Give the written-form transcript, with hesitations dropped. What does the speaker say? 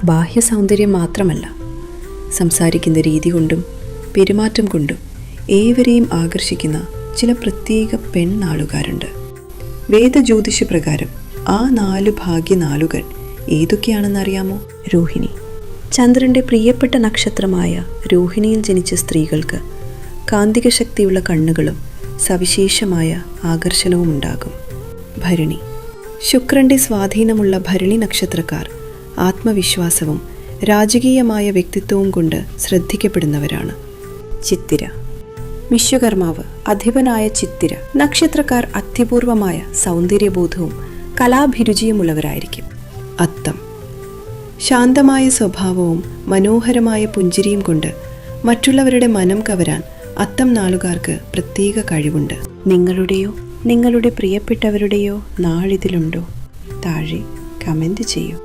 ബാഹ്യ സൗന്ദര്യം മാത്രമല്ല, സംസാരിക്കുന്ന രീതി കൊണ്ടും പെരുമാറ്റം കൊണ്ടും ഏവരെയും ആകർഷിക്കുന്ന ചില പ്രത്യേക പെൺനാളുകാരുണ്ട്. വേദജ്യോതിഷ പ്രകാരം ആ 4 ഭാഗ്യനാളുകൾ ഏതൊക്കെയാണെന്നറിയാമോ? രോഹിണി. ചന്ദ്രൻ്റെ പ്രിയപ്പെട്ട നക്ഷത്രമായ രോഹിണിയിൽ ജനിച്ച സ്ത്രീകൾക്ക് കാന്തിക ശക്തിയുള്ള കണ്ണുകളും സവിശേഷമായ ആകർഷണവും ഉണ്ടാകും. ഭരണി. ശുക്രൻ്റെ സ്വാധീനമുള്ള ഭരണി നക്ഷത്രക്കാർ ആത്മവിശ്വാസവും രാജകീയമായ വ്യക്തിത്വവും കൊണ്ട് ശ്രദ്ധിക്കപ്പെടുന്നവരാണ്. ചിത്തിര. വിശ്വകർമാവ് അധിപനായ ചിത്തിര നക്ഷത്രക്കാർ അത്യപൂർവമായ സൗന്ദര്യബോധവും കലാഭിരുചിയുമുള്ളവരായിരിക്കും. അത്തം. ശാന്തമായ സ്വഭാവവും മനോഹരമായ പുഞ്ചിരിയും കൊണ്ട് മറ്റുള്ളവരുടെ മനം കവരാൻ അത്തം നാളുകാർക്ക് പ്രത്യേക കഴിവുണ്ട്. നിങ്ങളുടെയോ നിങ്ങളുടെ പ്രിയപ്പെട്ടവരുടെയോ നാളിതിലുണ്ടോ? താഴെ കമൻറ്റ് ചെയ്യൂ.